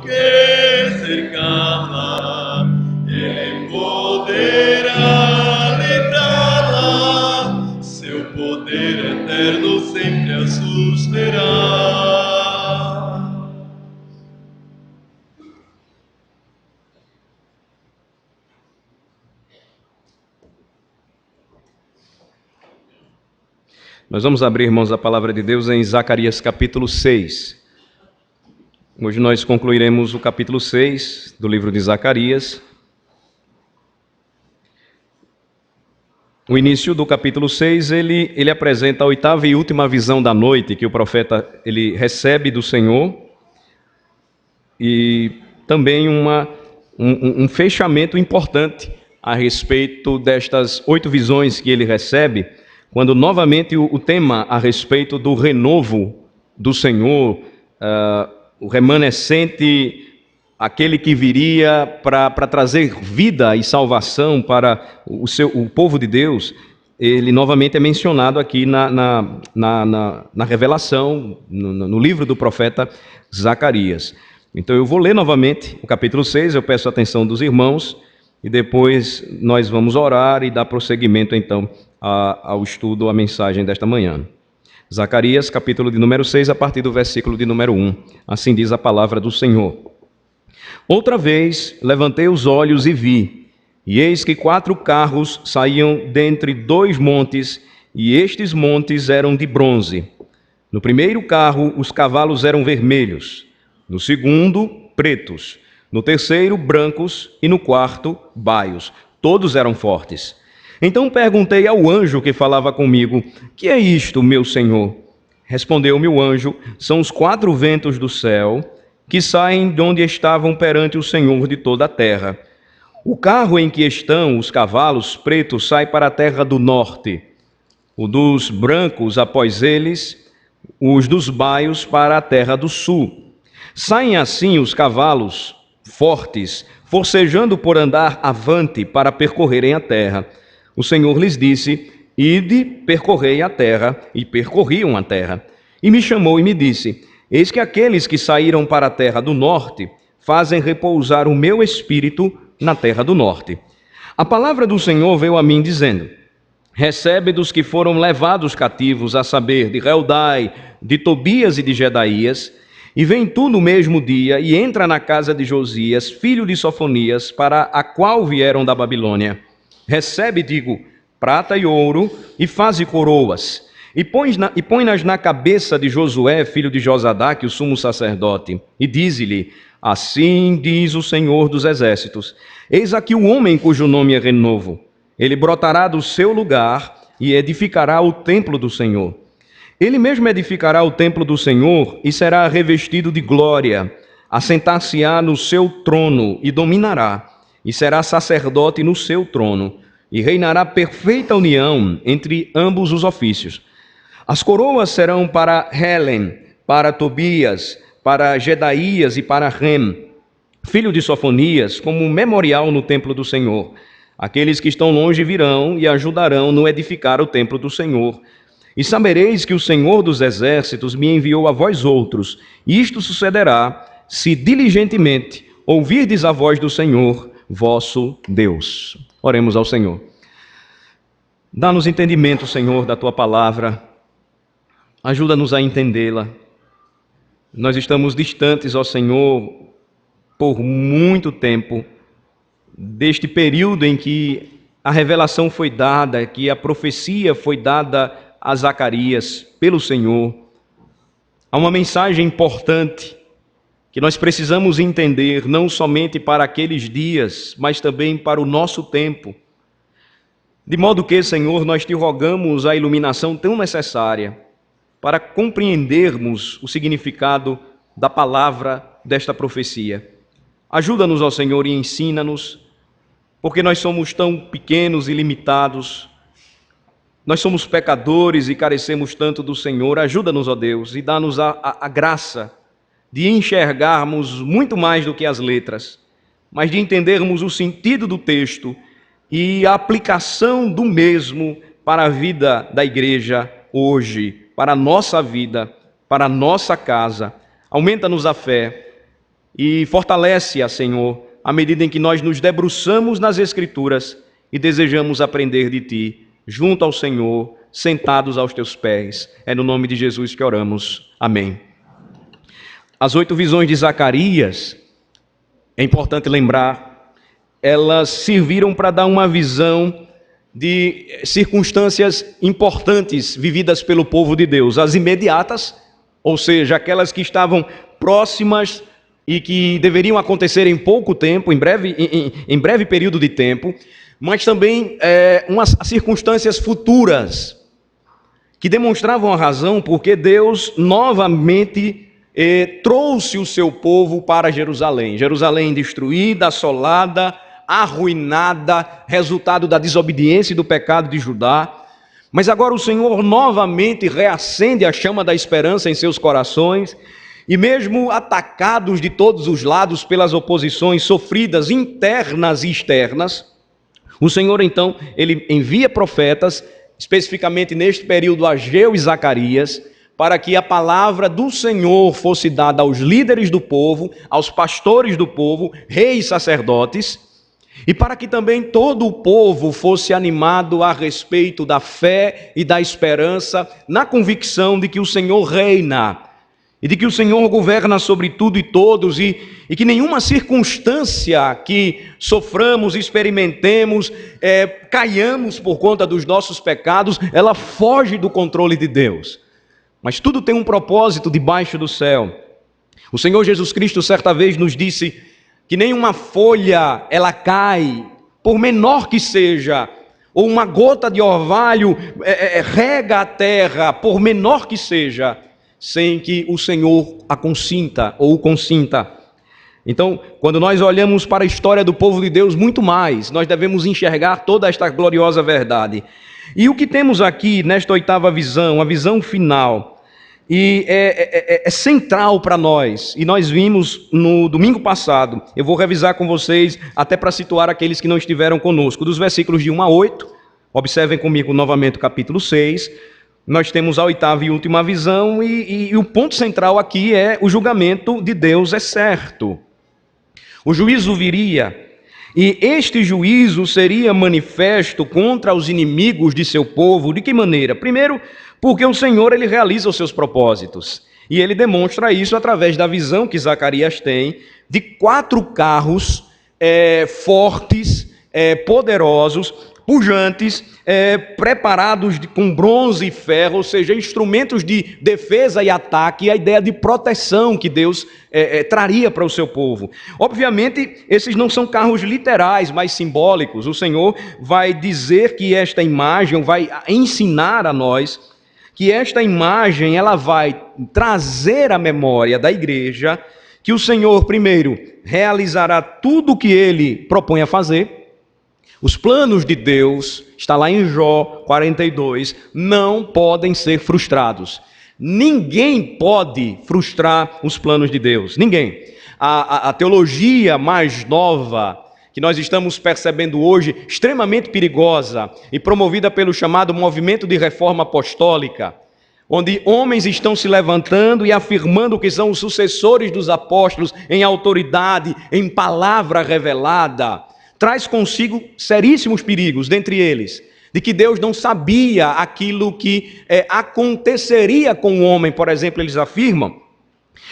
que cercá-la, Ele poderá livrá-la, seu poder eterno sempre a susterá. Nós vamos abrir, irmãos, a palavra de Deus em Zacarias capítulo 6. Hoje nós concluiremos o capítulo 6 do livro de Zacarias. O início do capítulo 6, ele apresenta a oitava e última visão da noite que o profeta ele recebe do Senhor e também um fechamento importante a respeito destas 8 visões que ele recebe, quando novamente o tema a respeito do renovo do Senhor, o remanescente, aquele que viria para trazer vida e salvação para o povo de Deus, ele novamente é mencionado aqui na revelação, no livro do profeta Zacarias. Então eu vou ler novamente o capítulo 6, eu peço a atenção dos irmãos, e depois nós vamos orar e dar prosseguimento então ao estudo, à mensagem desta manhã. Zacarias, capítulo de número 6, a partir do versículo de número 1. Assim diz a palavra do Senhor. Outra vez levantei os olhos e vi, e eis que 4 carros saíam dentre 2 montes, e estes montes eram de bronze. No primeiro carro os cavalos eram vermelhos, no segundo pretos, no terceiro brancos e no quarto baios. Todos eram fortes. Então perguntei ao anjo que falava comigo: que é isto, meu senhor? Respondeu-me o anjo: são os 4 ventos do céu que saem de onde estavam perante o Senhor de toda a terra. O carro em que estão os cavalos pretos sai para a terra do norte, o dos brancos após eles, os dos baios para a terra do sul. Saem assim os cavalos fortes, forcejando por andar avante para percorrerem a terra. O Senhor lhes disse: ide, percorrei a terra, e percorriam a terra. E me chamou e me disse: eis que aqueles que saíram para a terra do norte fazem repousar o meu espírito na terra do norte. A palavra do Senhor veio a mim dizendo: recebe dos que foram levados cativos, a saber, de Reldai, de Tobias e de Jedaías, e vem tu no mesmo dia e entra na casa de Josias, filho de Sofonias, para a qual vieram da Babilônia. Recebe, digo, prata e ouro, e faze coroas, e põe-nas na cabeça de Josué, filho de Josadaque, o sumo sacerdote, e dize-lhe: assim diz o Senhor dos exércitos, eis aqui o homem cujo nome é Renovo. Ele brotará do seu lugar e edificará o templo do Senhor. Ele mesmo edificará o templo do Senhor e será revestido de glória, assentar-se-á no seu trono e dominará, e será sacerdote no seu trono, e reinará perfeita união entre ambos os ofícios. As coroas serão para Helen, para Tobias, para Jedaías e para Rem, filho de Sofonias, como memorial no templo do Senhor. Aqueles que estão longe virão e ajudarão no edificar o templo do Senhor. E sabereis que o Senhor dos exércitos me enviou a vós outros, e isto sucederá se diligentemente ouvirdes a voz do Senhor, vosso Deus. Oremos ao Senhor. Dá-nos entendimento, Senhor, da Tua palavra. Ajuda-nos a entendê-la. Nós estamos distantes, ó Senhor, por muito tempo, deste período em que a revelação foi dada, que a profecia foi dada a Zacarias pelo Senhor. Há uma mensagem importante que nós precisamos entender, não somente para aqueles dias, mas também para o nosso tempo. De modo que, Senhor, nós te rogamos a iluminação tão necessária para compreendermos o significado da palavra desta profecia. Ajuda-nos, ó Senhor, e ensina-nos, porque nós somos tão pequenos e limitados, nós somos pecadores e carecemos tanto do Senhor. Ajuda-nos, ó Deus, e dá-nos a graça de enxergarmos muito mais do que as letras, mas de entendermos o sentido do texto e a aplicação do mesmo para a vida da igreja hoje, para a nossa vida, para a nossa casa. Aumenta-nos a fé, e fortalece-a, Senhor, à medida em que nós nos debruçamos nas Escrituras e desejamos aprender de Ti, junto ao Senhor, sentados aos Teus pés. É no nome de Jesus que oramos. Amém. As 8 visões de Zacarias, é importante lembrar, elas serviram para dar uma visão de circunstâncias importantes vividas pelo povo de Deus. As imediatas, ou seja, aquelas que estavam próximas e que deveriam acontecer em pouco tempo, em breve período de tempo, mas também umas circunstâncias futuras que demonstravam a razão porque Deus novamente trouxe o seu povo para Jerusalém. Jerusalém destruída, assolada, arruinada, resultado da desobediência e do pecado de Judá. Mas agora o Senhor novamente reacende a chama da esperança em seus corações, e mesmo atacados de todos os lados pelas oposições sofridas internas e externas, o Senhor então, ele envia profetas, especificamente neste período Ageu e Zacarias, para que a palavra do Senhor fosse dada aos líderes do povo, aos pastores do povo, reis e sacerdotes, e para que também todo o povo fosse animado a respeito da fé e da esperança, na convicção de que o Senhor reina, e de que o Senhor governa sobre tudo e todos, e que nenhuma circunstância que soframos, experimentemos, caiamos por conta dos nossos pecados, ela foge do controle de Deus. Mas tudo tem um propósito debaixo do céu. O Senhor Jesus Cristo certa vez nos disse que nenhuma folha ela cai, por menor que seja, ou uma gota de orvalho rega a terra, por menor que seja, sem que o Senhor a consinta ou o consinta. Então, quando nós olhamos para a história do povo de Deus, muito mais, nós devemos enxergar toda esta gloriosa verdade. E o que temos aqui nesta 8ª visão, a visão final, e é central para nós, e nós vimos no domingo passado, eu vou revisar com vocês, até para situar aqueles que não estiveram conosco, dos versículos de 1 a 8, observem comigo novamente o capítulo 6, nós temos a 8ª e última visão, e o ponto central aqui é o julgamento de Deus é certo. O juízo viria, e este juízo seria manifesto contra os inimigos de seu povo. De que maneira? Primeiro, porque o Senhor ele realiza os seus propósitos, e ele demonstra isso através da visão que Zacarias tem de 4 carros fortes, poderosos, pujantes, preparados com bronze e ferro, ou seja, instrumentos de defesa e ataque, e a ideia de proteção que Deus traria para o seu povo. Obviamente, esses não são carros literais, mas simbólicos. O Senhor vai dizer que esta imagem, vai ensinar a nós, que esta imagem ela vai trazer à memória da igreja que o Senhor, primeiro, realizará tudo o que Ele propõe a fazer. Os planos de Deus, está lá em Jó 42, não podem ser frustrados. Ninguém pode frustrar os planos de Deus, ninguém. A teologia mais nova, que nós estamos percebendo hoje, extremamente perigosa e promovida pelo chamado movimento de reforma apostólica, onde homens estão se levantando e afirmando que são os sucessores dos apóstolos em autoridade, em palavra revelada, traz consigo seríssimos perigos, dentre eles, de que Deus não sabia aquilo que aconteceria com o homem. Por exemplo, eles afirmam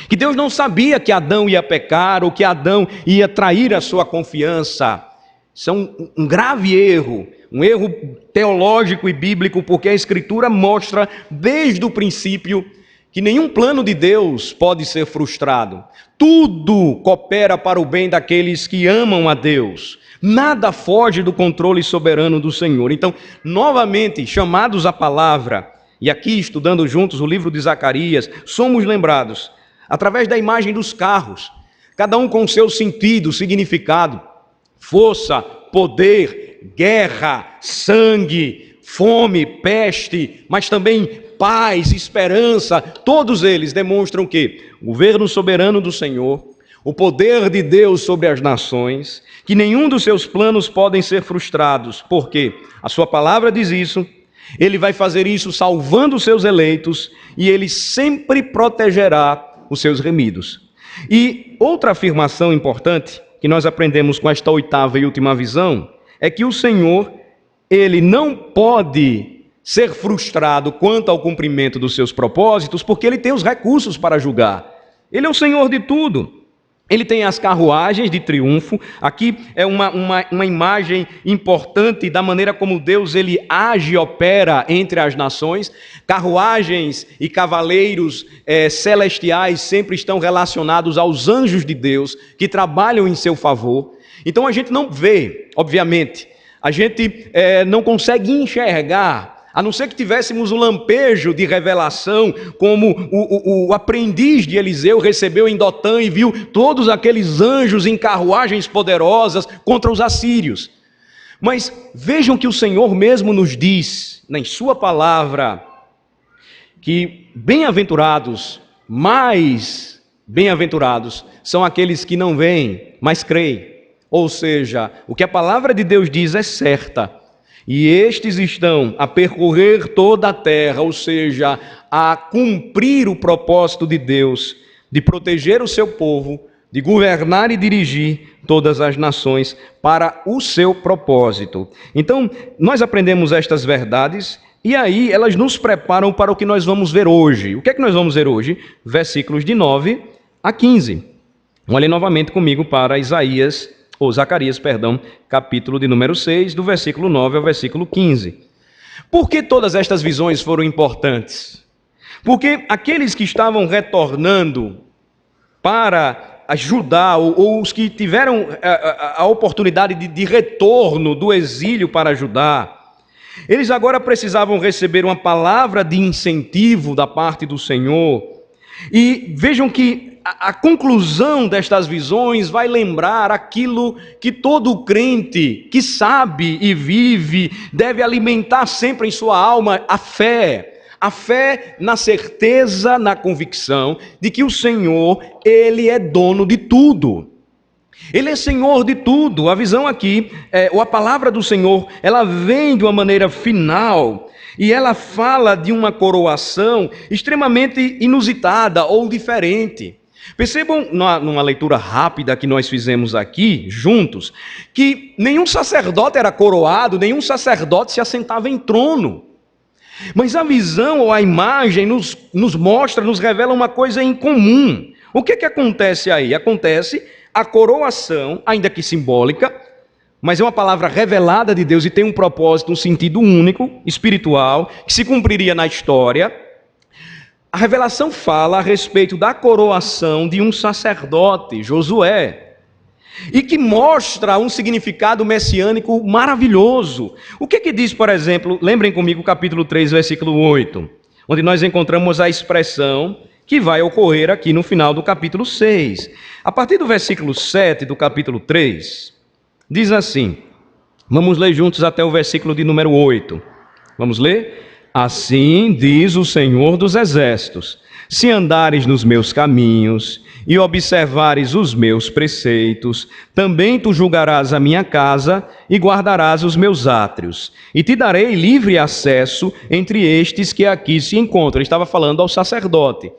que Deus não sabia que Adão ia pecar ou que Adão ia trair a sua confiança. Isso é um grave erro, um erro teológico e bíblico, porque a Escritura mostra desde o princípio que nenhum plano de Deus pode ser frustrado. Tudo coopera para o bem daqueles que amam a Deus. Nada foge do controle soberano do Senhor. Então, novamente, chamados à palavra, e aqui estudando juntos o livro de Zacarias, somos lembrados, através da imagem dos carros, cada um com o seu sentido, significado, força, poder, guerra, sangue, fome, peste, mas também paz, esperança, todos eles demonstram que o governo soberano do Senhor, o poder de Deus sobre as nações, que nenhum dos seus planos podem ser frustrados, porque a sua palavra diz isso, ele vai fazer isso salvando os seus eleitos, e ele sempre protegerá os seus remidos. E outra afirmação importante que nós aprendemos com esta oitava e última visão é que o Senhor, ele não pode ser frustrado quanto ao cumprimento dos seus propósitos, porque ele tem os recursos para julgar. Ele é o Senhor de tudo. Ele tem as carruagens de triunfo. Aqui é uma imagem importante da maneira como Deus ele age e opera entre as nações. Carruagens e cavaleiros celestiais sempre estão relacionados aos anjos de Deus que trabalham em seu favor. Então a gente não vê, obviamente, a gente não consegue enxergar, a não ser que tivéssemos um lampejo de revelação, como o aprendiz de Eliseu recebeu em Dotã e viu todos aqueles anjos em carruagens poderosas contra os assírios. Mas vejam que o Senhor mesmo nos diz, em sua palavra, que bem-aventurados, mais bem-aventurados, são aqueles que não veem, mas creem. Ou seja, o que a palavra de Deus diz é certa. E estes estão a percorrer toda a terra, ou seja, a cumprir o propósito de Deus, de proteger o seu povo, de governar e dirigir todas as nações para o seu propósito. Então, nós aprendemos estas verdades e aí elas nos preparam para o que nós vamos ver hoje. O que é que nós vamos ver hoje? Versículos de 9 a 15. Olhem novamente comigo para Zacarias, capítulo de número 6, do versículo 9 ao versículo 15. Por que todas estas visões foram importantes? Porque aqueles que estavam retornando para ajudar, ou os que tiveram a oportunidade de retorno do exílio para ajudar, eles agora precisavam receber uma palavra de incentivo da parte do Senhor. E vejam que a conclusão destas visões vai lembrar aquilo que todo crente que sabe e vive deve alimentar sempre em sua alma, a fé. A fé na certeza, na convicção de que o Senhor, Ele é dono de tudo. Ele é Senhor de tudo. A visão aqui, ou a palavra do Senhor, ela vem de uma maneira final e ela fala de uma coroação extremamente inusitada ou diferente. Percebam, numa leitura rápida que nós fizemos aqui, juntos, que nenhum sacerdote era coroado, nenhum sacerdote se assentava em trono. Mas a visão ou a imagem nos mostra, nos revela uma coisa em comum. O que acontece aí? Acontece a coroação, ainda que simbólica, mas é uma palavra revelada de Deus e tem um propósito, um sentido único, espiritual, que se cumpriria na história. A revelação fala a respeito da coroação de um sacerdote, Josué, e que mostra um significado messiânico maravilhoso. O que diz, por exemplo, lembrem comigo o capítulo 3, versículo 8, onde nós encontramos a expressão que vai ocorrer aqui no final do capítulo 6. A partir do versículo 7 do capítulo 3, diz assim, vamos ler juntos até o versículo de número 8. Vamos ler? Assim diz o Senhor dos Exércitos, se andares nos meus caminhos e observares os meus preceitos, também tu julgarás a minha casa e guardarás os meus átrios, e te darei livre acesso entre estes que aqui se encontram. Ele estava falando ao sacerdote.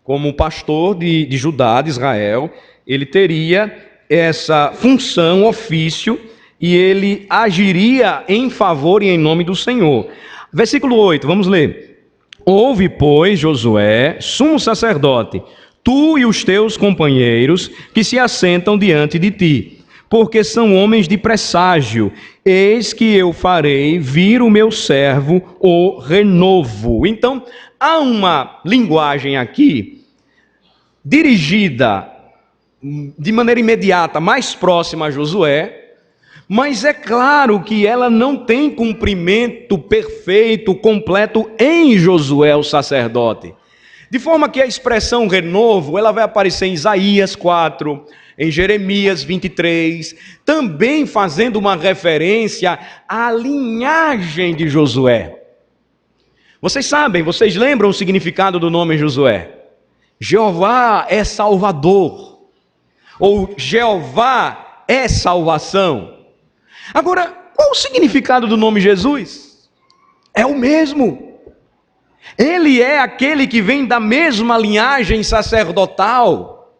Como pastor de Judá, de Israel, ele teria essa função, ofício, e ele agiria em favor e em nome do Senhor. Versículo 8, vamos ler. Ouve, pois, Josué, sumo sacerdote, tu e os teus companheiros que se assentam diante de ti, porque são homens de presságio. Eis que eu farei vir o meu servo, o renovo. Então, há uma linguagem aqui dirigida de maneira imediata, mais próxima a Josué, mas é claro que ela não tem cumprimento perfeito, completo em Josué, o sacerdote. De forma que a expressão renovo, ela vai aparecer em Isaías 4, em Jeremias 23, também fazendo uma referência à linhagem de Josué. Vocês sabem, vocês lembram o significado do nome Josué? Jeová é Salvador, ou Jeová é salvação. Agora, qual o significado do nome Jesus? É o mesmo. Ele é aquele que vem da mesma linhagem sacerdotal.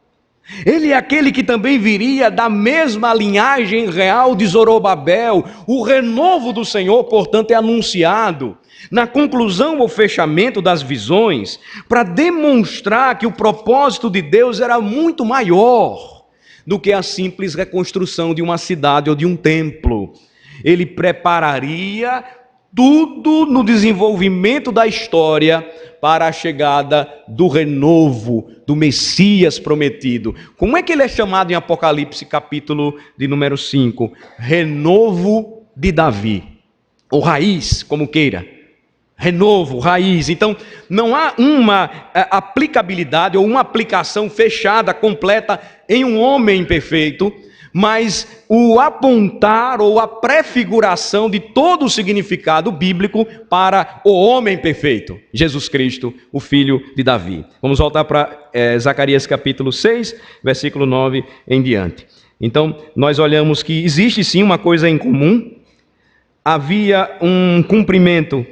Ele é aquele que também viria da mesma linhagem real de Zorobabel. O renovo do Senhor, portanto, é anunciado na conclusão ou fechamento das visões, para demonstrar que o propósito de Deus era muito maior do que a simples reconstrução de uma cidade ou de um templo. Ele prepararia tudo no desenvolvimento da história para a chegada do renovo, do Messias prometido. Como é que ele é chamado em Apocalipse, capítulo de número 5? Renovo de Davi, ou raiz, como queira. Renovo, raiz. Então, não há uma aplicabilidade ou uma aplicação fechada, completa em um homem perfeito, mas o apontar ou a prefiguração de todo o significado bíblico para o homem perfeito, Jesus Cristo, o filho de Davi. Vamos voltar para Zacarias capítulo 6, versículo 9 em diante. Então, nós olhamos que existe sim uma coisa em comum. Havia um cumprimento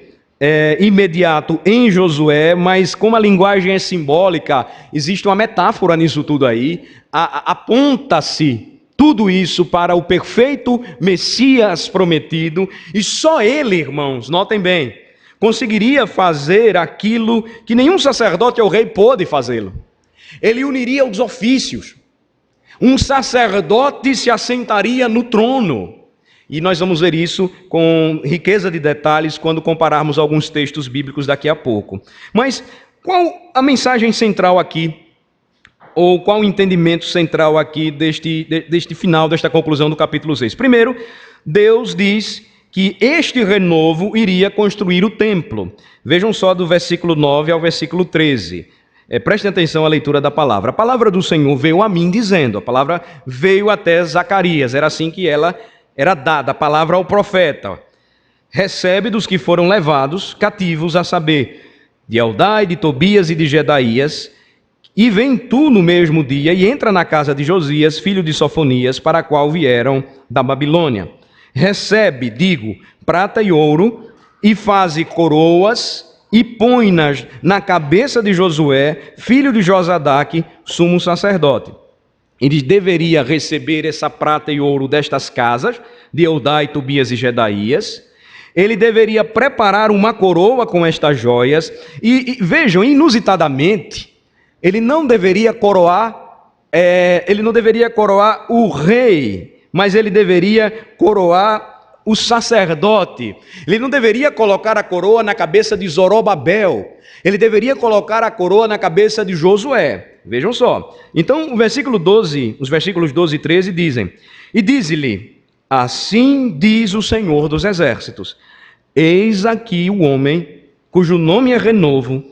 imediato em Josué, mas como a linguagem é simbólica, existe uma metáfora nisso tudo aí, aponta-se tudo isso para o perfeito Messias prometido, e só ele, irmãos, notem bem, conseguiria fazer aquilo que nenhum sacerdote ou rei pôde fazê-lo. Ele uniria os ofícios. Um sacerdote se assentaria no trono. E nós vamos ver isso com riqueza de detalhes quando compararmos alguns textos bíblicos daqui a pouco. Mas qual a mensagem central aqui? Ou qual o entendimento central aqui deste final, desta conclusão do capítulo 6? Primeiro, Deus diz que este renovo iria construir o templo. Vejam só do versículo 9 ao versículo 13. Prestem atenção à leitura da palavra. A palavra do Senhor veio a mim dizendo, a palavra veio até Zacarias, era assim que ela era dada, a palavra ao profeta. Recebe dos que foram levados cativos, a saber, de Eldai, de Tobias e de Jedaías, e vem tu no mesmo dia e entra na casa de Josias, filho de Sofonias, para a qual vieram da Babilônia. Recebe, digo, prata e ouro, e faze coroas, e põe-nas na cabeça de Josué, filho de Josadaque, sumo sacerdote. Ele deveria receber essa prata e ouro destas casas, de Eldai, Tobias e Jedaías. Ele deveria preparar uma coroa com estas joias, e vejam, inusitadamente, ele não deveria coroar o rei, mas ele deveria coroar o sacerdote. Ele não deveria colocar a coroa na cabeça de Zorobabel. Ele deveria colocar a coroa na cabeça de Josué. Vejam só. Então, os versículos 12 e 13 dizem: E dize-lhe, assim diz o Senhor dos Exércitos, eis aqui o homem, cujo nome é Renovo,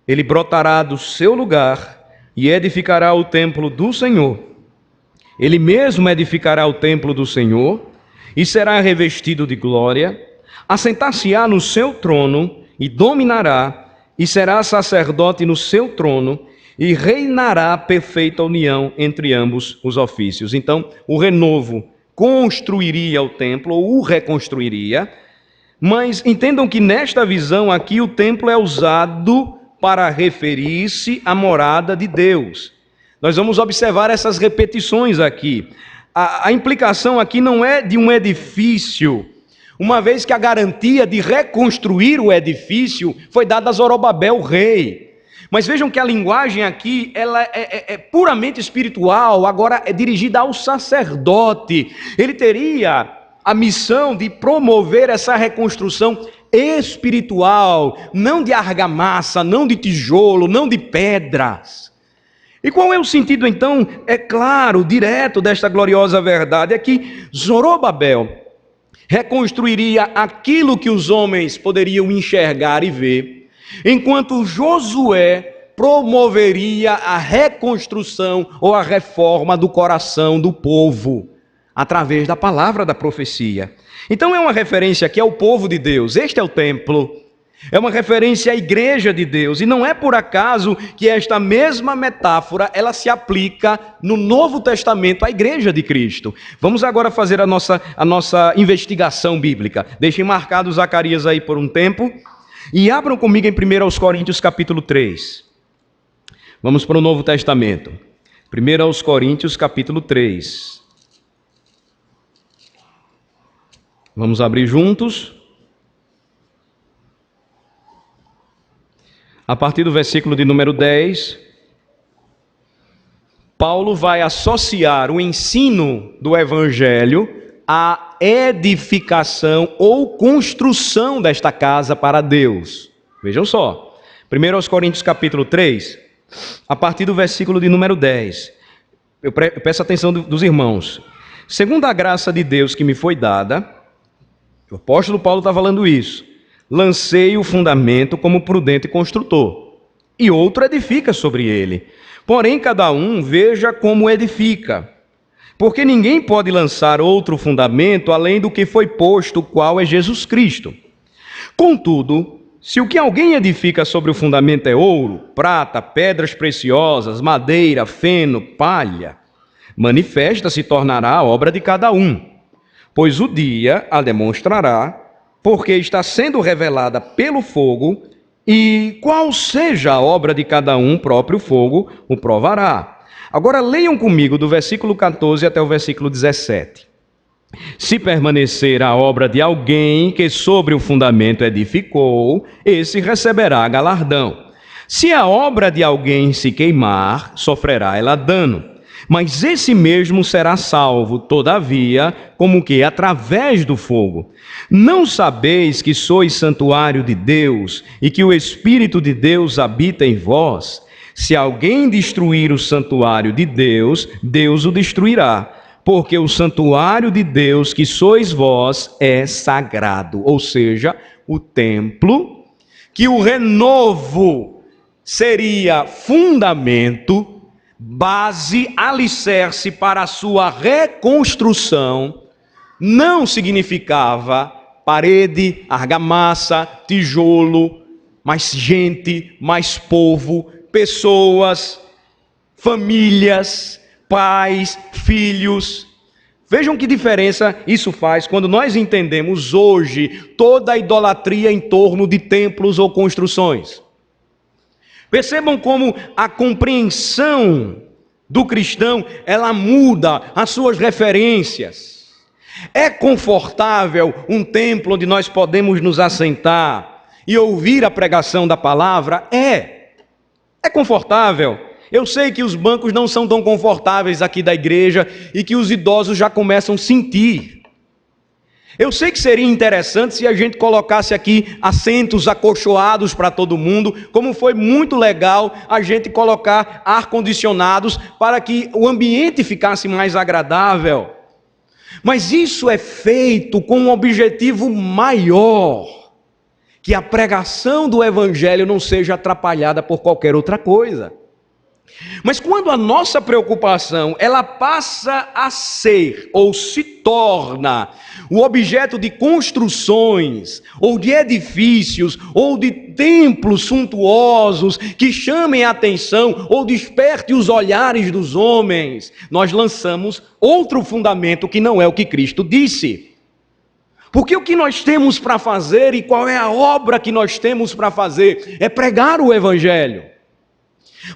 ele brotará do seu lugar e edificará o templo do Senhor. Ele mesmo edificará o templo do Senhor e será revestido de glória, assentar-se-á no seu trono e dominará, e será sacerdote no seu trono, e reinará perfeita união entre ambos os ofícios. Então, o renovo construiria o templo, ou o reconstruiria, mas entendam que nesta visão aqui o templo é usado para referir-se à morada de Deus. Nós vamos observar essas repetições aqui. A implicação aqui não é de um edifício, uma vez que a garantia de reconstruir o edifício foi dada a Zorobabel, o rei. Mas vejam que a linguagem aqui ela é puramente espiritual, agora é dirigida ao sacerdote. Ele teria a missão de promover essa reconstrução espiritual, não de argamassa, não de tijolo, não de pedras. E qual é o sentido, então, é claro, direto desta gloriosa verdade? É que Zorobabel reconstruiria aquilo que os homens poderiam enxergar e ver, enquanto Josué promoveria a reconstrução ou a reforma do coração do povo, através da palavra da profecia. Então é uma referência aqui ao povo de Deus, este é o templo. É uma referência à igreja de Deus, e não é por acaso que esta mesma metáfora, ela se aplica no Novo Testamento à igreja de Cristo. Vamos agora fazer a nossa investigação bíblica. Deixem marcado Zacarias aí por um tempo, e abram comigo em 1 Coríntios capítulo 3. Vamos para o Novo Testamento. 1 aos Coríntios, capítulo 3. Vamos abrir juntos. A partir do versículo de número 10, Paulo vai associar o ensino do Evangelho à edificação ou construção desta casa para Deus. Vejam só, 1 aos Coríntios capítulo 3, a partir do versículo de número 10. Eu peço a atenção dos irmãos. Segundo a graça de Deus que me foi dada, o apóstolo Paulo está falando isso. Lancei o fundamento como prudente construtor, e outro edifica sobre ele. Porém, cada um veja como edifica. Porque ninguém pode lançar outro fundamento além do que foi posto, o qual é Jesus Cristo. Contudo, se o que alguém edifica sobre o fundamento é ouro, prata, pedras preciosas, madeira, feno, palha, manifesta se tornará a obra de cada um, pois o dia a demonstrará, porque está sendo revelada pelo fogo, e qual seja a obra de cada um, próprio fogo o provará. Agora leiam comigo do versículo 14 até o versículo 17. Se permanecer a obra de alguém que sobre o fundamento edificou, esse receberá galardão. Se a obra de alguém se queimar, sofrerá ela dano. Mas esse mesmo será salvo, todavia, como que através do fogo. Não sabeis que sois santuário de Deus e que o Espírito de Deus habita em vós? Se alguém destruir o santuário de Deus, Deus o destruirá, porque o santuário de Deus que sois vós é sagrado, ou seja, o templo, que o renovo seria fundamento, base, alicerce para a sua reconstrução, não significava parede, argamassa, tijolo, mais gente, mais povo, pessoas, famílias, pais, filhos. Vejam que diferença isso faz quando nós entendemos hoje toda a idolatria em torno de templos ou construções. Percebam como a compreensão do cristão, ela muda as suas referências. É confortável um templo onde nós podemos nos assentar e ouvir a pregação da palavra? É confortável. Eu sei que os bancos não são tão confortáveis aqui da igreja e que os idosos já começam a sentir. Eu sei que seria interessante se a gente colocasse aqui assentos acolchoados para todo mundo, como foi muito legal a gente colocar ar-condicionados para que o ambiente ficasse mais agradável. Mas isso é feito com um objetivo maior, que a pregação do Evangelho não seja atrapalhada por qualquer outra coisa. Mas quando a nossa preocupação, ela passa a ser, ou se torna, o objeto de construções, ou de edifícios, ou de templos suntuosos, que chamem a atenção, ou despertem os olhares dos homens, nós lançamos outro fundamento que não é o que Cristo disse. Porque o que nós temos para fazer, e qual é a obra que nós temos para fazer, é pregar o Evangelho.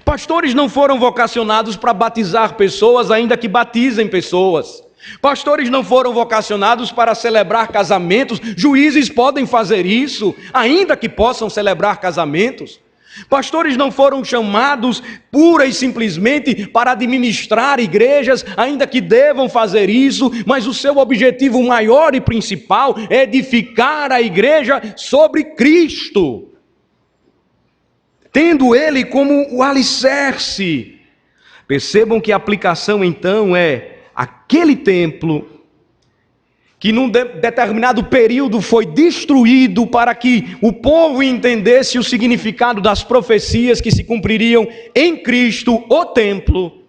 Pastores não foram vocacionados para batizar pessoas, ainda que batizem pessoas. Pastores não foram vocacionados para celebrar casamentos. Juízes podem fazer isso, ainda que possam celebrar casamentos. Pastores não foram chamados pura e simplesmente para administrar igrejas, ainda que devam fazer isso, mas o seu objetivo maior e principal é edificar a igreja sobre Cristo, tendo ele como o alicerce. Percebam que a aplicação então é aquele templo que num determinado período foi destruído para que o povo entendesse o significado das profecias que se cumpririam em Cristo, o templo,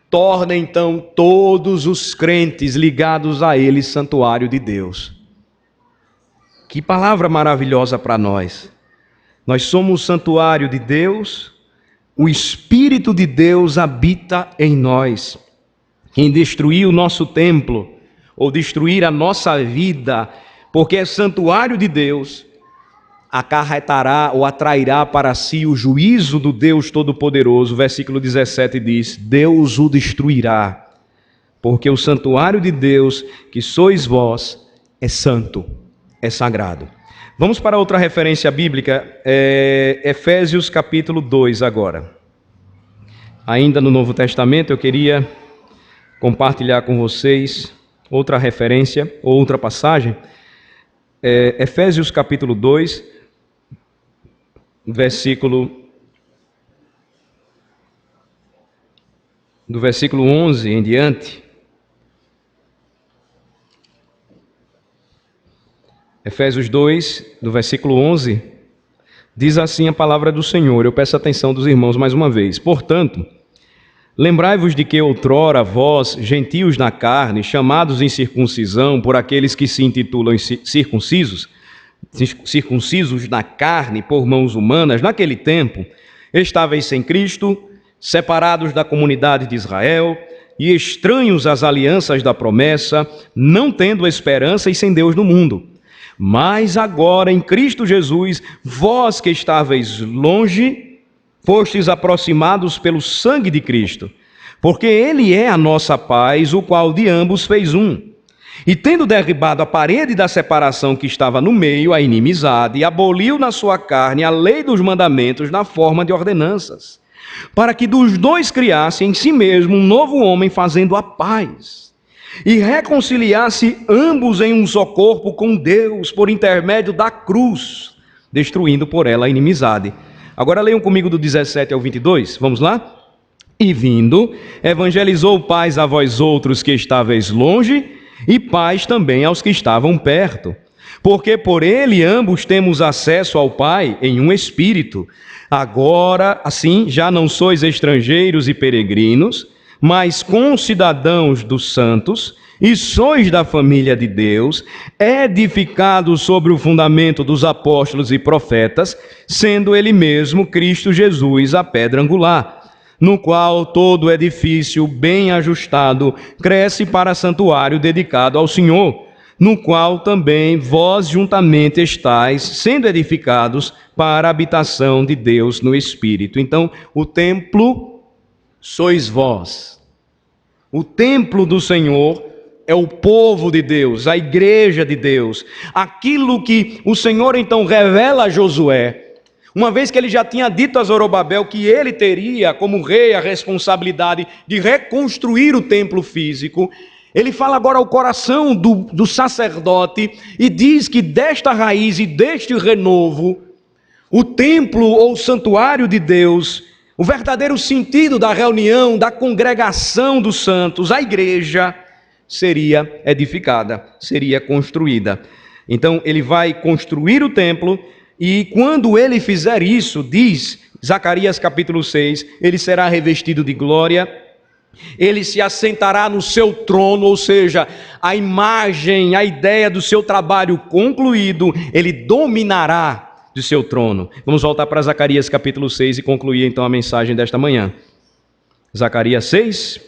torna então todos os crentes ligados a ele santuário de Deus. Que palavra maravilhosa para nós! Nós somos o santuário de Deus, o Espírito de Deus habita em nós. Quem destruir o nosso templo, ou destruir a nossa vida, porque é santuário de Deus, acarretará ou atrairá para si o juízo do Deus Todo-Poderoso. O versículo 17 diz: Deus o destruirá, porque o santuário de Deus, que sois vós, é santo, é sagrado. Vamos para outra referência bíblica, Efésios capítulo 2 agora. Ainda no Novo Testamento, eu queria compartilhar com vocês outra referência, outra passagem. Efésios capítulo 2, do versículo 11 em diante. Efésios 2, do versículo 11, diz assim a palavra do Senhor. Eu peço a atenção dos irmãos mais uma vez. Portanto, lembrai-vos de que outrora vós, gentios na carne, chamados em circuncisão por aqueles que se intitulam circuncisos na carne por mãos humanas, naquele tempo, estáveis sem Cristo, separados da comunidade de Israel e estranhos às alianças da promessa, não tendo esperança e sem Deus no mundo. Mas agora, em Cristo Jesus, vós que estáveis longe, fostes aproximados pelo sangue de Cristo, porque Ele é a nossa paz, o qual de ambos fez um. E tendo derribado a parede da separação que estava no meio, a inimizade, aboliu na sua carne a lei dos mandamentos na forma de ordenanças, para que dos dois criasse em si mesmo um novo homem, fazendo a paz, e reconciliasse ambos em um só corpo com Deus, por intermédio da cruz, destruindo por ela a inimizade. Agora leiam comigo do 17 ao 22, vamos lá? E vindo, evangelizou paz a vós outros que estáveis longe, e paz também aos que estavam perto. Porque por ele ambos temos acesso ao Pai em um Espírito. Agora, assim, já não sois estrangeiros e peregrinos, mas concidadãos dos santos, e sois da família de Deus, edificados sobre o fundamento dos apóstolos e profetas, sendo ele mesmo, Cristo Jesus, a pedra angular, no qual todo edifício bem ajustado cresce para santuário dedicado ao Senhor, no qual também vós juntamente estáis sendo edificados para a habitação de Deus no Espírito. Então, o templo sois vós. O templo do Senhor é o povo de Deus, a igreja de Deus. Aquilo que o Senhor então revela a Josué, uma vez que ele já tinha dito a Zorobabel que ele teria como rei a responsabilidade de reconstruir o templo físico, ele fala agora ao coração do sacerdote e diz que desta raiz e deste renovo, o templo ou santuário de Deus, o verdadeiro sentido da reunião, da congregação dos santos, a igreja, seria edificada, seria construída. Então ele vai construir o templo e quando ele fizer isso, diz Zacarias capítulo 6, ele será revestido de glória, ele se assentará no seu trono, ou seja, a imagem, a ideia do seu trabalho concluído, ele dominará de seu trono. Vamos voltar para Zacarias capítulo 6 e concluir então a mensagem desta manhã. Zacarias 6,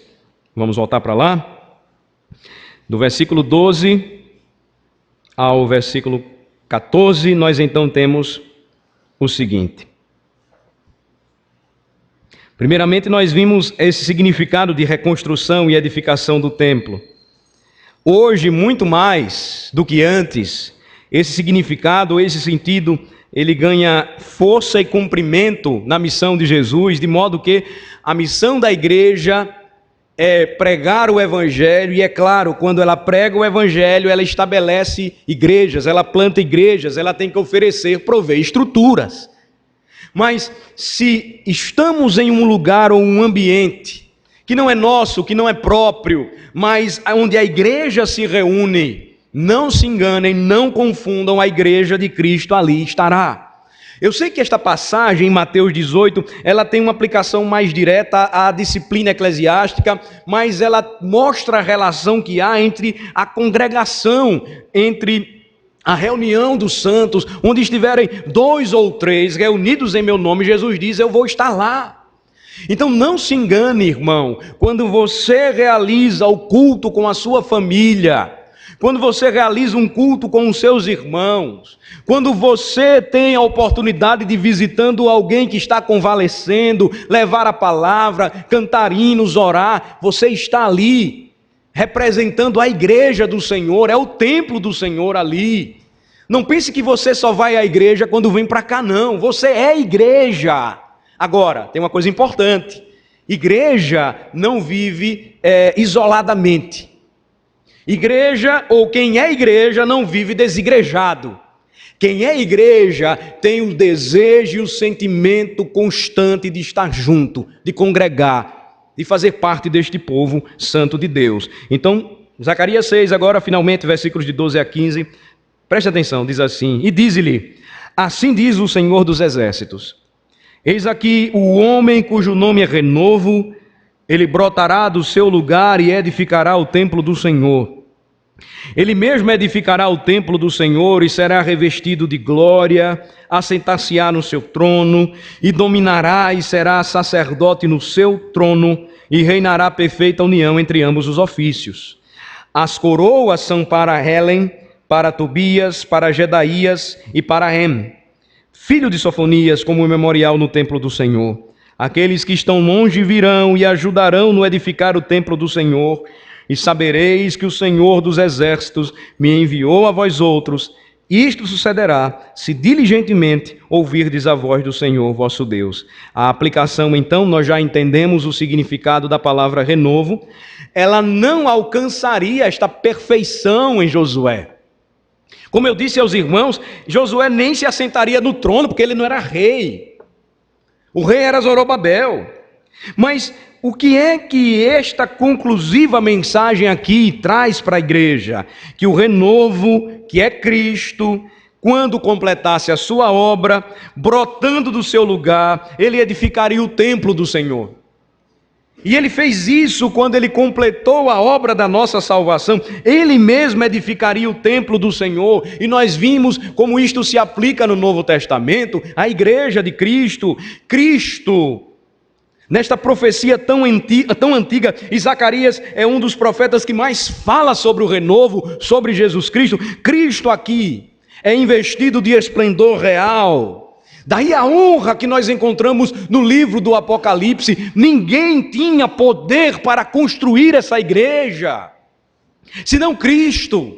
vamos voltar para lá. Do versículo 12 ao versículo 14, nós então temos o seguinte. Primeiramente, nós vimos esse significado de reconstrução e edificação do templo. Hoje, muito mais do que antes, esse significado, esse sentido, ele ganha força e cumprimento na missão de Jesus, de modo que a missão da igreja é pregar o Evangelho, e é claro, quando ela prega o Evangelho, ela estabelece igrejas, ela planta igrejas, ela tem que oferecer, prover estruturas. Mas se estamos em um lugar ou um ambiente que não é nosso, que não é próprio, mas onde a igreja se reúne, não se enganem, não confundam, a igreja de Cristo ali estará. Eu sei que esta passagem em Mateus 18, ela tem uma aplicação mais direta à disciplina eclesiástica, mas ela mostra a relação que há entre a congregação, entre a reunião dos santos, onde estiverem 2 ou 3 reunidos em meu nome, Jesus diz, eu vou estar lá. Então não se engane, irmão, quando você realiza o culto com a sua família, quando você realiza um culto com os seus irmãos, quando você tem a oportunidade de visitando alguém que está convalescendo, levar a palavra, cantar hinos, orar, você está ali representando a igreja do Senhor, é o templo do Senhor ali. Não pense que você só vai à igreja quando vem para cá, não. Você é igreja. Agora, tem uma coisa importante. Igreja não vive isoladamente. Igreja, ou quem é igreja, não vive desigrejado. Quem é igreja tem o desejo e o sentimento constante de estar junto, de congregar, de fazer parte deste povo santo de Deus. Então, Zacarias 6, agora finalmente, versículos de 12 a 15, preste atenção, diz assim: e diz-lhe, assim diz o Senhor dos Exércitos, eis aqui o homem cujo nome é Renovo, ele brotará do seu lugar e edificará o templo do Senhor. Ele mesmo edificará o templo do Senhor e será revestido de glória, assentar-se-á no seu trono e dominará e será sacerdote no seu trono e reinará perfeita união entre ambos os ofícios. As coroas são para Helen, para Tobias, para Jedaías e para Hem, filho de Sofonias, como memorial no templo do Senhor. Aqueles que estão longe virão e ajudarão no edificar o templo do Senhor, e sabereis que o Senhor dos Exércitos me enviou a vós outros. Isto sucederá se diligentemente ouvirdes a voz do Senhor vosso Deus. A aplicação, então, nós já entendemos o significado da palavra renovo. Ela não alcançaria esta perfeição em Josué. Como eu disse aos irmãos, Josué nem se assentaria no trono, porque ele não era rei. O rei era Zorobabel. Mas o que é que esta conclusiva mensagem aqui traz para a igreja? Que o renovo, que é Cristo, quando completasse a sua obra, brotando do seu lugar, ele edificaria o templo do Senhor. E ele fez isso quando ele completou a obra da nossa salvação. Ele mesmo edificaria o templo do Senhor. E nós vimos como isto se aplica no Novo Testamento, a igreja de Cristo. Cristo, nesta profecia tão antiga, e Zacarias é um dos profetas que mais fala sobre o renovo, sobre Jesus Cristo. Cristo aqui é investido de esplendor real. Daí a honra que nós encontramos no livro do Apocalipse. Ninguém tinha poder para construir essa igreja, senão Cristo.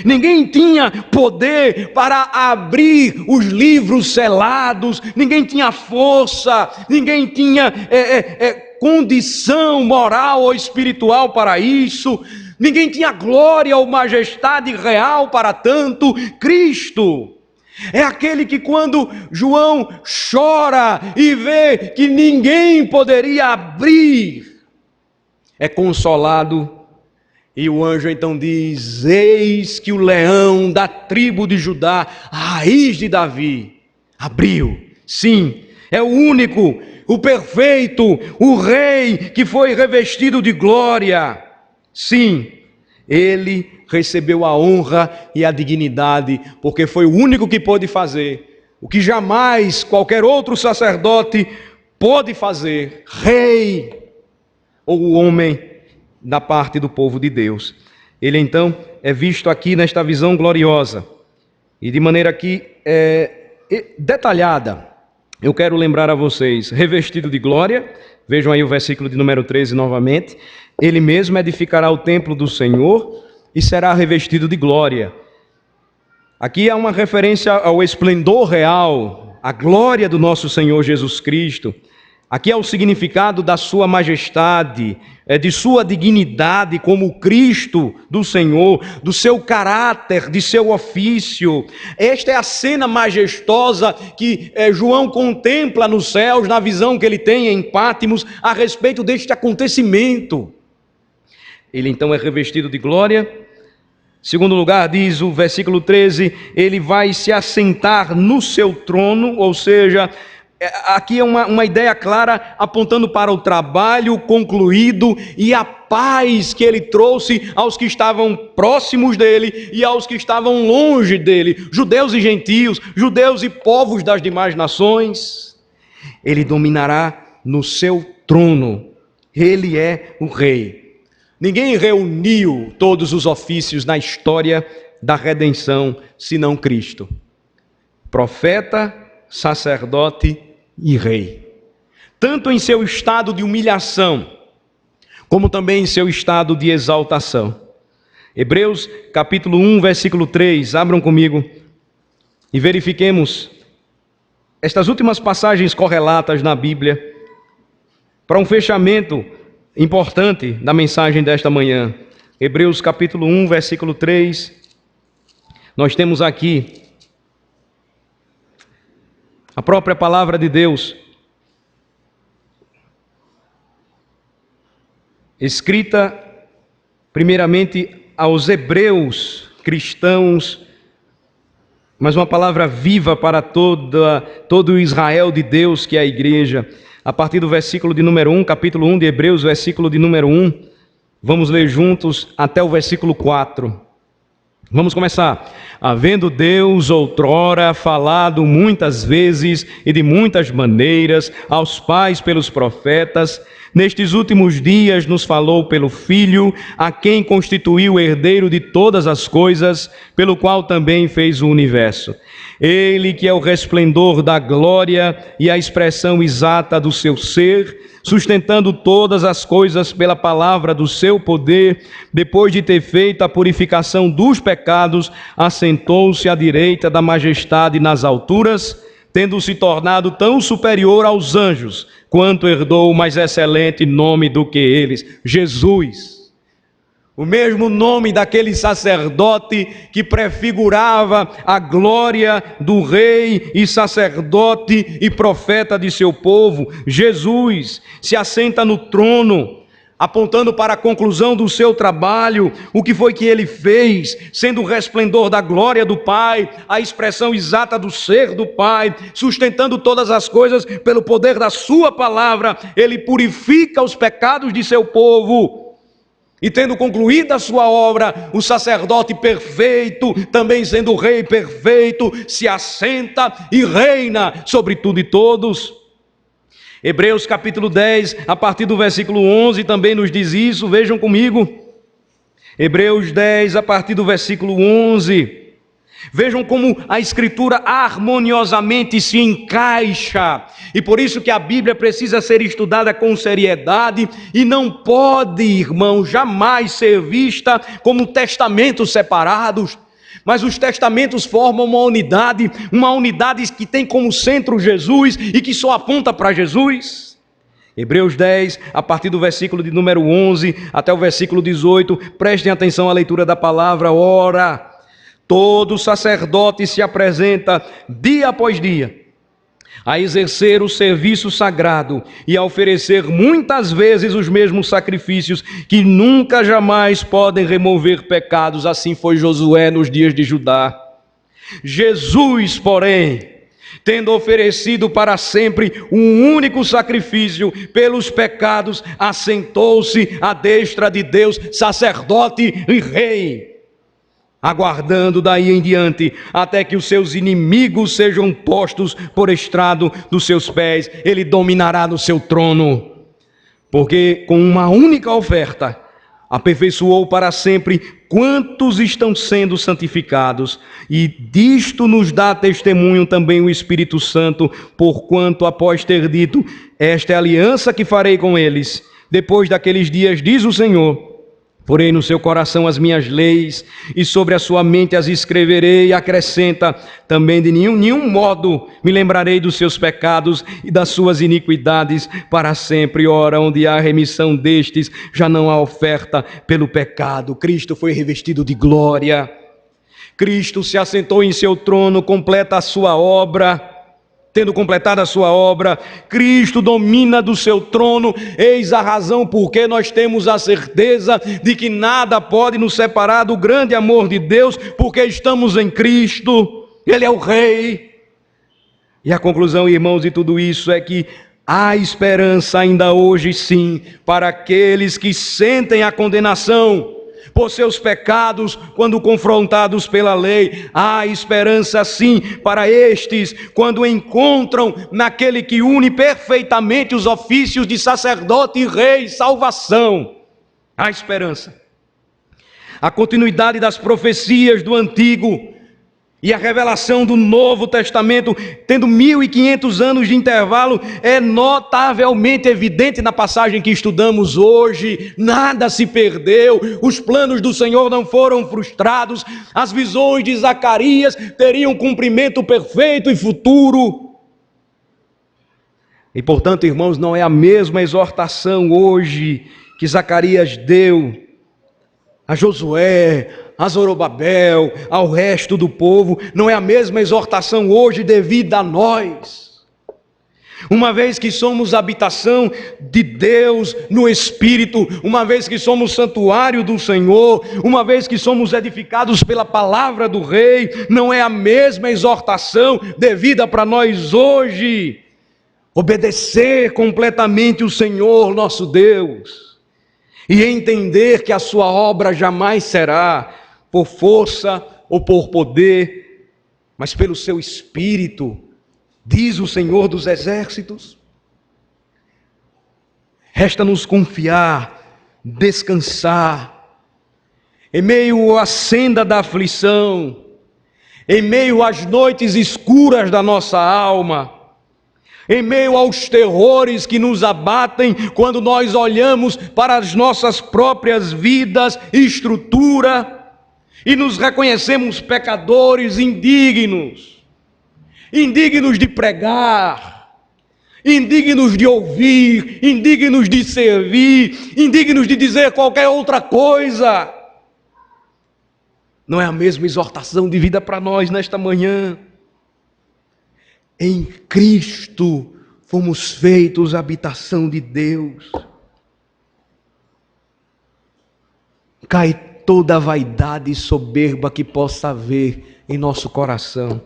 Ninguém tinha poder para abrir os livros selados, ninguém tinha força, ninguém tinha condição moral ou espiritual para isso, ninguém tinha glória ou majestade real para tanto. Cristo é aquele que, quando João chora e vê que ninguém poderia abrir, é consolado. E o anjo então diz: eis que o leão da tribo de Judá, a raiz de Davi, abriu. Sim, é o único, o perfeito, o rei que foi revestido de glória. Sim, ele recebeu a honra e a dignidade, porque foi o único que pôde fazer o que jamais qualquer outro sacerdote pôde fazer, rei ou homem da parte do povo de Deus. Ele então é visto aqui nesta visão gloriosa e de maneira aqui detalhada. Eu quero lembrar a vocês, revestido de glória, vejam aí o versículo de número 13 novamente. Ele mesmo edificará o templo do Senhor e será revestido de glória. Aqui há uma referência ao esplendor real, à glória do nosso Senhor Jesus Cristo. Aqui é o significado da sua majestade, de sua dignidade como Cristo do Senhor, do seu caráter, de seu ofício. Esta é a cena majestosa que João contempla nos céus, na visão que ele tem em Pátimos, a respeito deste acontecimento. Ele então é revestido de glória. Segundo lugar, diz o versículo 13, ele vai se assentar no seu trono, ou seja, aqui é uma ideia clara apontando para o trabalho concluído e a paz que ele trouxe aos que estavam próximos dele e aos que estavam longe dele, judeus e gentios, judeus e povos das demais nações. Ele dominará no seu trono, ele é o rei. Ninguém reuniu todos os ofícios na história da redenção, senão Cristo. Profeta, sacerdote e rei. Tanto em seu estado de humilhação, como também em seu estado de exaltação. Hebreus capítulo 1, versículo 3, abram comigo e verifiquemos estas últimas passagens correlatas na Bíblia para um fechamento importante da mensagem desta manhã. Hebreus capítulo 1, versículo 3, nós temos aqui a própria palavra de Deus, escrita primeiramente aos hebreus cristãos, mas uma palavra viva para todo o Israel de Deus, que é a igreja. A partir do versículo de número 1, capítulo 1 de Hebreus, versículo de número 1, vamos ler juntos até o versículo 4. Vamos começar. Havendo Deus outrora falado muitas vezes e de muitas maneiras aos pais pelos profetas, nestes últimos dias nos falou pelo Filho, a quem constituiu herdeiro de todas as coisas, pelo qual também fez o universo. Ele que é o resplendor da glória e a expressão exata do seu ser, sustentando todas as coisas pela palavra do seu poder, depois de ter feito a purificação dos pecados, assentou-se à direita da majestade nas alturas, tendo se tornado tão superior aos anjos, quanto herdou o mais excelente nome do que eles, Jesus. O mesmo nome daquele sacerdote que prefigurava a glória do rei e sacerdote e profeta de seu povo, Jesus, se assenta no trono, apontando para a conclusão do seu trabalho, o que foi que ele fez, sendo o resplendor da glória do Pai, a expressão exata do ser do Pai, sustentando todas as coisas pelo poder da sua palavra, ele purifica os pecados de seu povo. E tendo concluído a sua obra, o sacerdote perfeito, também sendo o rei perfeito, se assenta e reina sobre tudo e todos. Hebreus capítulo 10, a partir do versículo 11, também nos diz isso, vejam comigo. Hebreus 10, a partir do versículo 11. Vejam como a Escritura harmoniosamente se encaixa. E por isso que a Bíblia precisa ser estudada com seriedade e não pode, irmão, jamais ser vista como testamentos separados. Mas os testamentos formam uma unidade que tem como centro Jesus e que só aponta para Jesus. Hebreus 10, a partir do versículo de número 11 até o versículo 18, prestem atenção à leitura da palavra. Ora, todo sacerdote se apresenta dia após dia a exercer o serviço sagrado e a oferecer muitas vezes os mesmos sacrifícios que nunca jamais podem remover pecados. Assim foi Josué nos dias de Judá. Jesus, porém, tendo oferecido para sempre um único sacrifício pelos pecados, assentou-se à destra de Deus, sacerdote e rei, aguardando daí em diante, até que os seus inimigos sejam postos por estrado dos seus pés. Ele dominará no seu trono, porque com uma única oferta aperfeiçoou para sempre quantos estão sendo santificados. E disto nos dá testemunho também o Espírito Santo, porquanto após ter dito, esta é a aliança que farei com eles, depois daqueles dias, diz o Senhor, porém no seu coração as minhas leis, e sobre a sua mente as escreverei. E acrescenta também, de nenhum modo me lembrarei dos seus pecados e das suas iniquidades para sempre. Ora, onde há remissão destes, já não há oferta pelo pecado. Cristo foi revestido de glória. Cristo se assentou em seu trono, completa a sua obra. Tendo completado a sua obra, Cristo domina do seu trono. Eis a razão por que nós temos a certeza de que nada pode nos separar do grande amor de Deus, porque estamos em Cristo. Ele é o Rei. E a conclusão, irmãos, de tudo isso é que há esperança ainda hoje, sim, para aqueles que sentem a condenação por seus pecados quando confrontados pela lei. Há esperança sim para estes quando encontram naquele que une perfeitamente os ofícios de sacerdote e rei salvação. Há esperança. A continuidade das profecias do Antigo e a revelação do Novo Testamento, tendo 1500 anos de intervalo, é notavelmente evidente na passagem que estudamos hoje. Nada se perdeu, os planos do Senhor não foram frustrados, as visões de Zacarias teriam cumprimento perfeito e futuro. E portanto, irmãos, não é a mesma exortação hoje que Zacarias deu a Josué, a Zorobabel, ao resto do povo, não é a mesma exortação hoje devida a nós. Uma vez que somos habitação de Deus no Espírito, uma vez que somos santuário do Senhor, uma vez que somos edificados pela palavra do Rei, não é a mesma exortação devida para nós hoje. Obedecer completamente o Senhor nosso Deus e entender que a sua obra jamais será por força ou por poder, mas pelo seu Espírito, diz o Senhor dos Exércitos. Resta-nos confiar, descansar, em meio à senda da aflição, em meio às noites escuras da nossa alma, em meio aos terrores que nos abatem quando nós olhamos para as nossas próprias vidas e estrutura e nos reconhecemos pecadores indignos de pregar, indignos de ouvir, indignos de servir, indignos de dizer qualquer outra coisa. Não é a mesma exortação de vida para nós nesta manhã? Em Cristo fomos feitos habitação de Deus. Cai toda a vaidade e soberba que possa haver em nosso coração.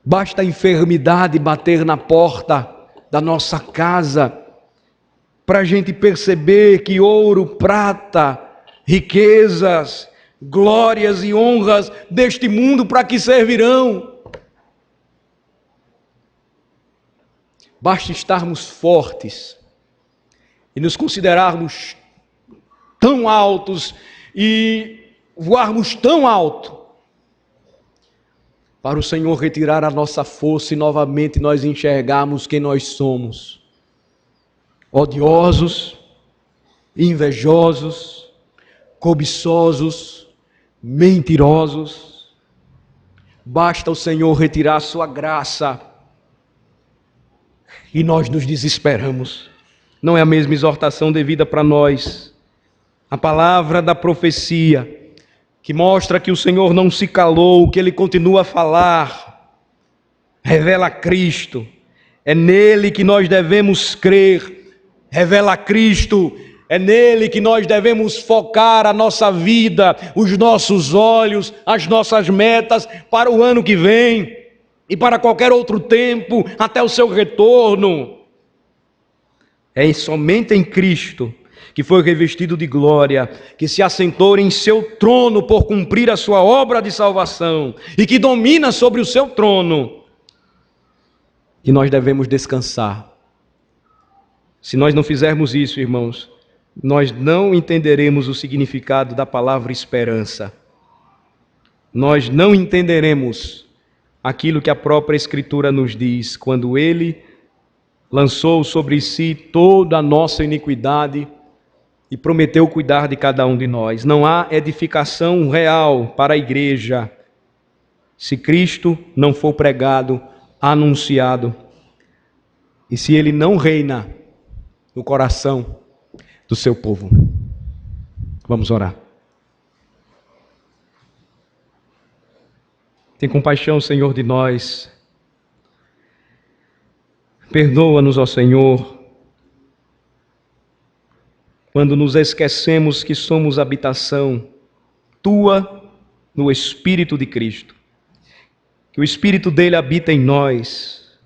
Basta a enfermidade bater na porta da nossa casa para a gente perceber que ouro, prata, riquezas, glórias e honras deste mundo para que servirão? Basta estarmos fortes e nos considerarmos tão altos e voarmos tão alto para o Senhor retirar a nossa força e novamente nós enxergarmos quem nós somos: odiosos, invejosos, cobiçosos, mentirosos. Basta o Senhor retirar a sua graça e nós nos desesperamos. Não é a mesma exortação devida para nós. A palavra da profecia, que mostra que o Senhor não se calou, que Ele continua a falar, revela Cristo. É nele que nós devemos crer. Revela Cristo. É nele que nós devemos focar a nossa vida, os nossos olhos, as nossas metas para o ano que vem e para qualquer outro tempo, até o seu retorno. É somente em Cristo, que foi revestido de glória, que se assentou em seu trono por cumprir a sua obra de salvação e que domina sobre o seu trono, e nós devemos descansar. Se nós não fizermos isso, irmãos, nós não entenderemos o significado da palavra esperança. Nós não entenderemos aquilo que a própria Escritura nos diz, quando Ele lançou sobre si toda a nossa iniquidade e prometeu cuidar de cada um de nós. Não há edificação real para a igreja se Cristo não for pregado, anunciado, e se Ele não reina no coração do seu povo. Vamos orar. Tem compaixão, Senhor, de nós. Perdoa-nos, ó Senhor, quando nos esquecemos que somos habitação Tua no Espírito de Cristo. Que o Espírito dele habita em nós.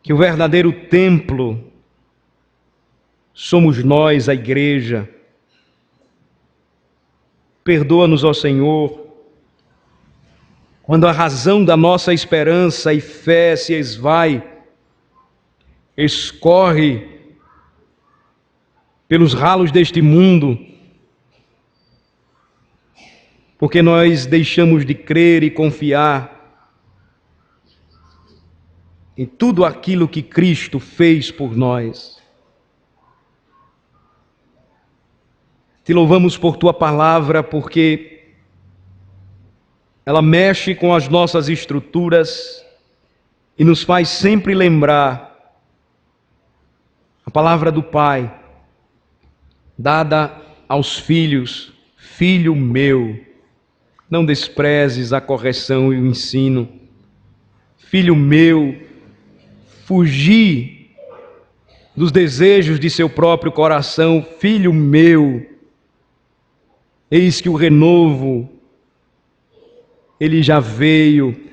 Que o verdadeiro templo somos nós, a igreja. Perdoa-nos, ó Senhor, quando a razão da nossa esperança e fé se esvai, escorre pelos ralos deste mundo, porque nós deixamos de crer e confiar em tudo aquilo que Cristo fez por nós. Te louvamos por Tua palavra, porque ela mexe com as nossas estruturas e nos faz sempre lembrar a palavra do Pai, dada aos filhos: Filho meu, não desprezes a correção e o ensino. Filho meu, fugi dos desejos de seu próprio coração. Filho meu, eis que o renovo, ele já veio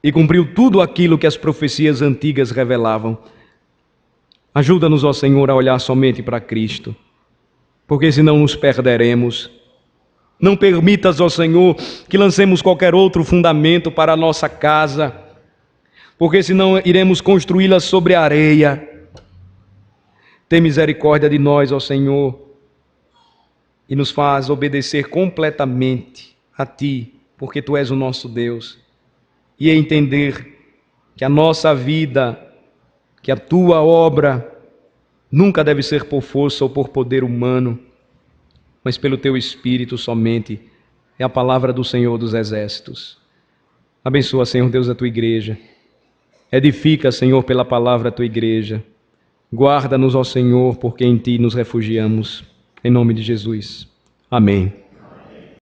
e cumpriu tudo aquilo que as profecias antigas revelavam. Ajuda-nos, ó Senhor, a olhar somente para Cristo, porque senão nos perderemos. Não permitas, ó Senhor, que lancemos qualquer outro fundamento para a nossa casa, porque senão iremos construí-la sobre a areia. Tem misericórdia de nós, ó Senhor, e nos faz obedecer completamente a Ti, porque Tu és o nosso Deus, e entender que a nossa vida, que a Tua obra nunca deve ser por força ou por poder humano, mas pelo Teu Espírito somente. É a palavra do Senhor dos Exércitos. Abençoa, Senhor Deus, a Tua igreja. Edifica, Senhor, pela palavra a Tua igreja. Guarda-nos, ó Senhor, porque em Ti nos refugiamos. Em nome de Jesus. Amém.